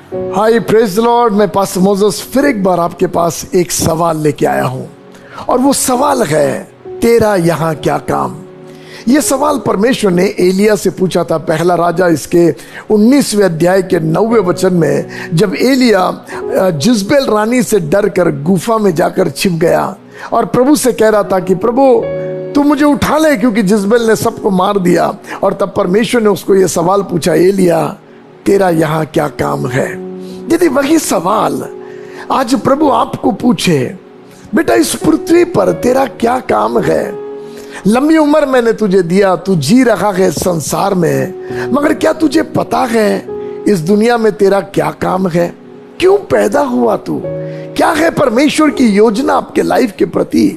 हाय praise Lord. मैं pastor Moses फिर एक बार आपके पास एक सवाल लेके आया हूं और वो सवाल है, तेरा यहां क्या काम। ये सवाल परमेश्वर ने एलिया से पूछा था। पहला राजा इसके 19वें अध्याय के 9वें वचन में, जब एलिया जिस्बेल रानी से डर कर गुफा में जाकर छिप गया और प्रभु से कह रहा था कि प्रभु तू मुझे उठा ले, क्योंकि जिस्बेल ने सबको मार दिया। और तब परमेश्वर ने उसको ये सवाल पूछा, एलिया तेरा यहां क्या काम है। यदि वही सवाल आज प्रभु आपको पूछे, बेटा इस पृथ्वी पर तेरा क्या काम है। लंबी उम्र मैंने तुझे दिया, तू जी रहा है संसार में, मगर क्या तुझे पता है इस दुनिया में तेरा क्या काम है। क्यों पैदा हुआ तू, क्या है परमेश्वर की योजना आपके लाइफ के प्रति,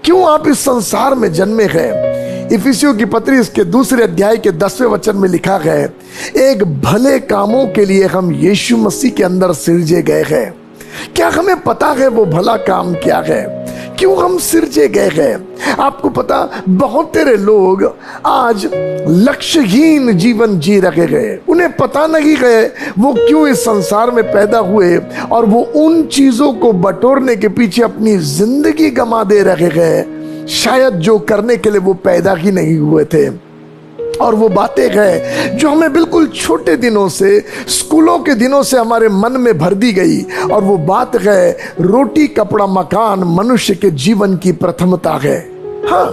क्यों आप इस संसार में जन्मे हैं। इफिसियों की पत्री इसके 2 अध्याय के 10वें वचन में लिखा है, एक भले कामों के लिए हम यीशु मसीह के अंदर सिरजे गए हैं। क्या हमें पता है वो भला काम क्या है, क्यों हम सिरजे गए हैं। आपको पता, बहुत तेरे लोग आज लक्ष्यहीन जीवन जी रहे हैं। उन्हें पता नहीं है वो क्यों इस संसार में पैदा हुए, और वो उन चीजों को बटोरने के पीछे अपनी जिंदगी गंवा दे रहे हैं, शायद जो करने के लिए वो पैदा ही नहीं हुए थे। और वो बातें हैं जो हमें बिल्कुल छोटे दिनों से, स्कूलों के दिनों से हमारे मन में भर दी गई। और वो बात है, रोटी कपड़ा मकान मनुष्य के जीवन की प्रथमता है। हाँ,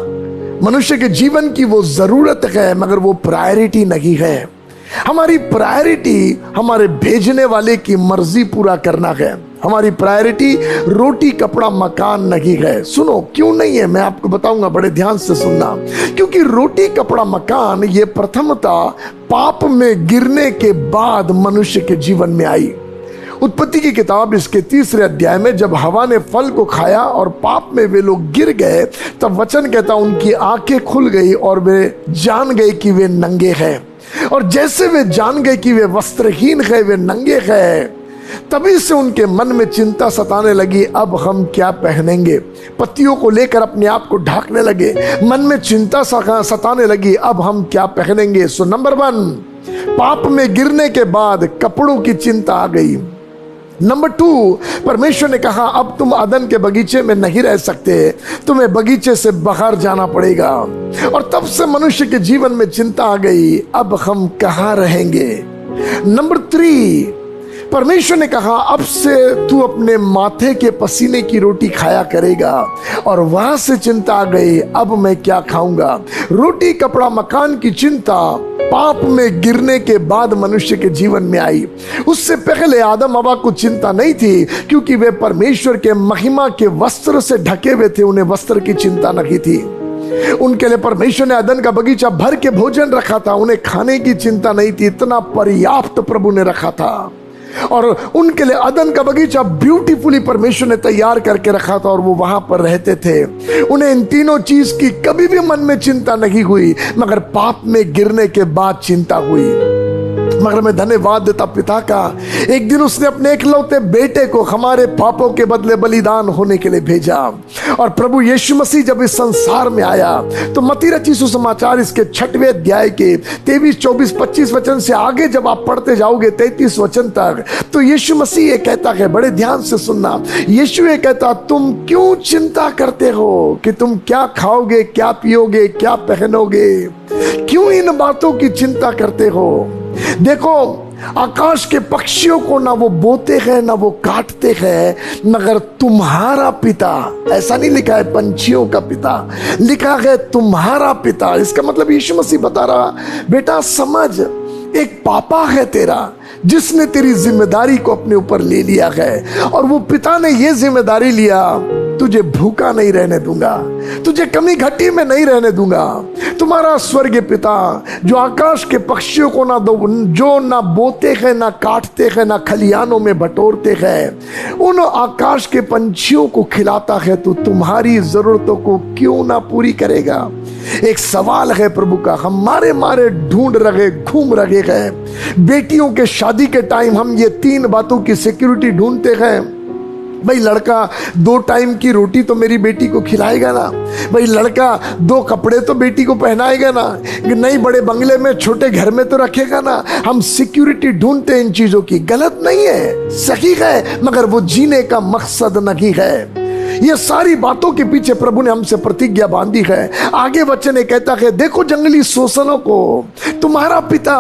मनुष्य के जीवन की वो जरूरत है, मगर वो प्रायोरिटी नहीं है। हमारी प्रायोरिटी हमारे भेजने वाले की मर्जी पूरा करना है। हमारी प्रायोरिटी रोटी कपड़ा मकान नहीं है। सुनो क्यों नहीं है, मैं आपको बताऊंगा, बड़े ध्यान से सुनना। क्योंकि रोटी कपड़ा मकान ये प्रथमता पाप में गिरने के बाद मनुष्य के जीवन में आई। उत्पत्ति की किताब इसके 3 अध्याय में जब हवा ने फल को खाया और पाप में वे लोग गिर गए, तब वचन कहता उनकी आंखें खुल गई और वे जान गए कि वे नंगे हैं। और जैसे वे जान गए कि वे वस्त्रहीन है, वे नंगे हैं, तभी से उनके मन में चिंता सताने लगी, अब हम क्या पहनेंगे। पत्तियों को लेकर अपने आप को ढांकने लगे। मन में चिंता सताने लगी, अब हम क्या पहनेंगे। सो नंबर 1, पाप में गिरने के बाद कपड़ों की चिंता आ गई। नंबर 2, परमेश्वर ने कहा अब तुम अदन के बगीचे में नहीं रह सकते, तुम्हें बगीचे से बाहर जाना पड़ेगा। और तब से मनुष्य के जीवन में चिंता आ गई, अब हम कहाँ रहेंगे। नंबर 3, परमेश्वर ने कहा अब से तू अपने माथे के पसीने की रोटी खाया करेगा। और वहां से चिंता आ गई, अब मैं क्या खाऊंगा। रोटी कपड़ा मकान की चिंता पाप में गिरने के बाद मनुष्य के जीवन में आई। उससे पहले आदम हवा को चिंता नहीं थी, क्योंकि वे परमेश्वर के महिमा के वस्त्र से ढके हुए थे, उन्हें वस्त्र की चिंता नहीं थी। उनके लिए परमेश्वर ने अदन का बगीचा भर के भोजन रखा था, उन्हें खाने की चिंता नहीं थी, इतना पर्याप्त प्रभु ने रखा था। और उनके लिए अदन का बगीचा ब्यूटीफुली परमेश्वर ने तैयार करके रखा था और वो वहां पर रहते थे। उन्हें इन तीनों चीज की कभी भी मन में चिंता नहीं हुई, मगर पाप में गिरने के बाद चिंता हुई। मगर मैं धन्यवाद देता पिता का, एक दिन उसने अपने इकलौते बेटे को हमारे पापों के बदले बलिदान होने के लिए भेजा। और प्रभु यीशु मसीह जब इस संसार में आया, तो मत्ती रचित सुसमाचार इसके 6वें अध्याय के 23, 24, 25 वचन से आगे जब आप पढ़ते जाओगे 33 वचन तक, तो यीशु मसीह ये कहता है, बड़े ध्यान से सुनना। यीशु ये कहता, तुम क्यों चिंता करते हो कि तुम क्या खाओगे, क्या पियोगे, क्या पहनोगे। क्यों इन बातों की चिंता करते हो। देखो आकाश के पक्षियों को ना वो बोते हैं ना वो काटते हैं, मगर तुम्हारा पिता, ऐसा नहीं लिखा है पंछियों का पिता, लिखा है तुम्हारा पिता। इसका मतलब यीशु मसीह बता रहा, बेटा समझ, एक पापा है तेरा जिसने तेरी जिम्मेदारी को अपने ऊपर ले लिया है। और वो पिता ने ये जिम्मेदारी लिया, तुझे भूखा नहीं रहने दूंगा, तुझे कमी घटी में नहीं रहने दूंगा। तुम्हारा स्वर्गीय पिता जो आकाश के पक्षियों को ना दो, जो ना बोते हैं ना काटते हैं ना खलियानों में बटोरते हैं, उन आकाश के पंछियों को खिलाता है, तो तुम्हारी जरूरतों को क्यों ना पूरी करेगा। एक सवाल है प्रभु का, हम मारे मारे ढूंढ रहे, घूम रहे हैं। बेटियों के शादी के टाइम हम ये 3 बातों की सिक्योरिटी ढूंढते हैं, भाई लड़का 2 टाइम की रोटी तो मेरी बेटी को खिलाएगा ना, भाई लड़का 2 कपड़े तो बेटी को पहनाएगा ना, नहीं बड़े बंगले में छोटे घर में तो रखेगा ना। हम सिक्योरिटी ढूंढते इन चीजों की, गलत नहीं है, सही है, मगर वो जीने का मकसद नहीं है। ये सारी बातों के पीछे प्रभु ने हमसे प्रतिज्ञा बांधी है। आगे वचन कहता है, देखो जंगली शोषणों को तुम्हारा पिता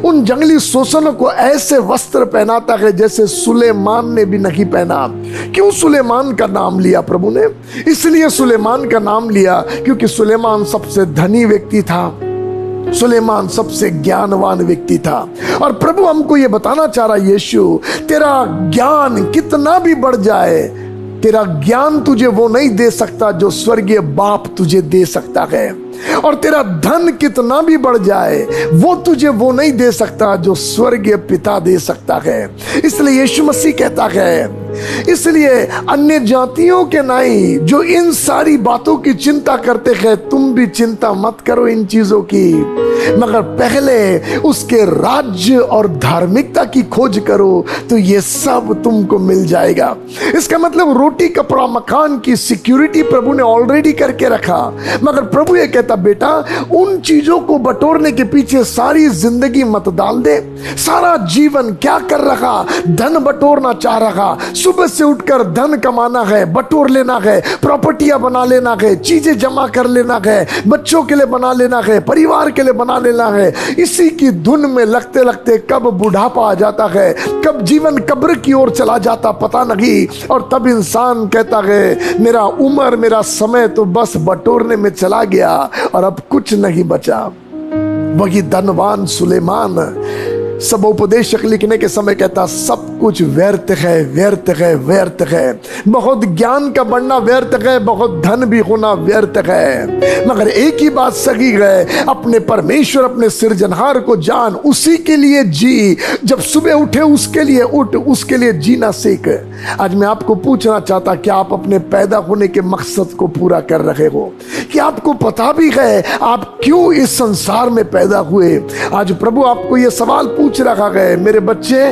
उन जंगली शोषणों को ऐसे वस्त्र पहनाता है जैसे सुलेमान ने भी नहीं पहना। क्यों सुलेमान का नाम लिया प्रभु ने? इसलिए सुलेमान का नाम लिया क्योंकि सुलेमान सबसे धनी व्यक्ति था, सुलेमान सबसे ज्ञानवान व्यक्ति था। और प्रभु हमको ये बताना चाह रहा, यीशु तेरा ज्ञान कितना भी बढ़ जाए, तेरा ज्ञान तुझे वो नहीं दे सकता जो स्वर्गीय बाप तुझे दे सकता है। और तेरा धन कितना भी बढ़ जाए, वो तुझे वो नहीं दे सकता जो स्वर्गीय पिता दे सकता है। इसलिए यीशु मसीह कहता है, इसलिए अन्य जातियों के नहीं जो इन सारी बातों की चिंता करते हैं, तुम भी चिंता मत करो इन चीजों की, मगर पहले उसके राज्य और धार्मिकता की खोज करो तो ये सब तुमको मिल जाएगा। इसका मतलब रोटी कपड़ा मकान की सिक्योरिटी प्रभु ने ऑलरेडी करके रखा, मगर प्रभु ये कहता, बेटा उन चीजों को बटोरने के पीछे सारी जिंदगी मत डाल दे। सारा जीवन क्या कर रहा? धन बटोरना चाह रहा, सुबह से उठकर धन कमाना है, बटोर लेना है, प्रॉपर्टियां बना लेना है, चीजें जमा कर लेना है, बच्चों के लिए बना लेना है, परिवार के लिए बना लेना है। इसी की धुन में लगते लगते कब बुढ़ापा आ जाता है, कब जीवन कब्र की ओर चला जाता पता नहीं। और तब इंसान कहता है, मेरा उम्र मेरा समय तो बस बटोरने में चला गया और अब कुछ नहीं बचा। वही धनवान सुलेमान सब उपदेशक लिखने के समय कहता, सब कुछ व्यर्थ है, व्यर्थ है, व्यर्थ है। बहुत ज्ञान का बढ़ना व्यर्थ है, बहुत धन भी होना व्यर्थ है, मगर एक ही बात सही है, अपने परमेश्वर अपने सृजनहार को जान, उसी के लिए जी। जब सुबह उठे उसके लिए उठ, उसके लिए जीना सीख। आज मैं आपको पूछना चाहता, क्या आप अपने पैदा होने के मकसद को पूरा कर रहे हो? क्या आपको पता भी है आप क्यों इस संसार में पैदा हुए? आज प्रभु आपको यह सवाल पूछ रखा है, मेरे बच्चे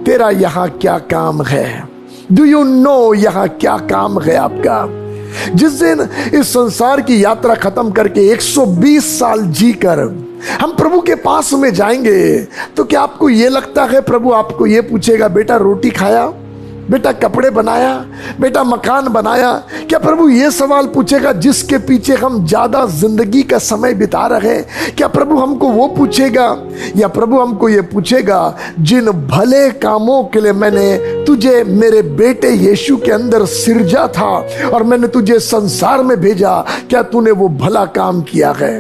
तेरा यहाँ क्या काम है? डू यू नो यहाँ क्या काम है आपका? जिस दिन इस संसार की यात्रा खत्म करके 120 साल जीकर हम प्रभु के पास में जाएंगे, तो क्या आपको यह लगता है प्रभु आपको यह पूछेगा, बेटा रोटी खाया, बेटा कपड़े बनाया, बेटा मकान बनाया? क्या प्रभु ये सवाल पूछेगा जिसके पीछे हम ज्यादा जिंदगी का समय बिता रहे हैं? क्या प्रभु हमको वो पूछेगा? या प्रभु हमको ये पूछेगा, जिन भले कामों के लिए मैंने तुझे मेरे बेटे यीशु के अंदर सिरजा था और मैंने तुझे संसार में भेजा, क्या तूने वो भला काम किया है?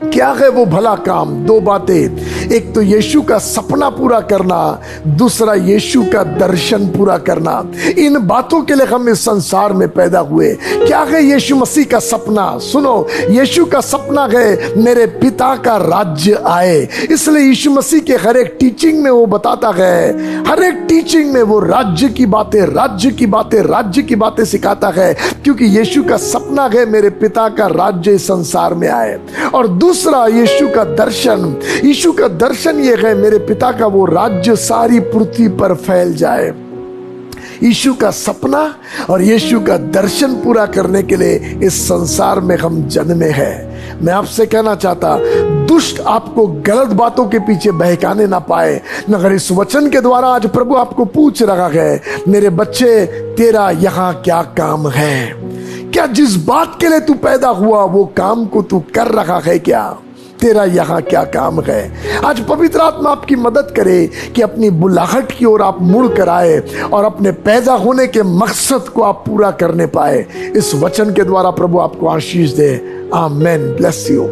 क्या है वो भला काम? 2 बातें, एक तो यीशु का सपना पूरा करना, दूसरा यीशु का दर्शन पूरा करना। इन बातों के लिए हम इस संसार में पैदा हुए। क्या है यीशु मसीह का सपना? सुनो, यीशु का सपना है मेरे पिता का राज्य आए। इसलिए यीशु मसीह के हर एक टीचिंग में वो बताता है, हर एक टीचिंग में वो राज्य की बातें, राज्य की बातें, राज्य की बातें सिखाता है, क्योंकि यीशु का सपना है मेरे पिता का राज्य इस संसार में आए। और दूसरा यीशु का दर्शन, यीशु का दर्शन ये है मेरे पिता का वो राज्य सारी पृथ्वी पर फैल जाए। यीशु का सपना और यीशु का दर्शन पूरा करने के लिए इस संसार में हम जन्मे हैं। मैं आपसे कहना चाहता, दुष्ट आपको गलत बातों के पीछे बहकाने ना पाए, मगर इस वचन के द्वारा आज प्रभु आपको पूछ रहा है, मेरे बच्चे तेरा यहाँ क्या काम है? क्या जिस बात के लिए तू पैदा हुआ वो काम को तू कर रहा है? क्या तेरा यहाँ क्या काम है? आज पवित्र आत्मा आपकी मदद करे कि अपनी बुलाहट की ओर आप मुड़ कर आए और अपने पैदा होने के मकसद को आप पूरा करने पाए। इस वचन के द्वारा प्रभु आपको आशीष दे। आमेन। Bless you.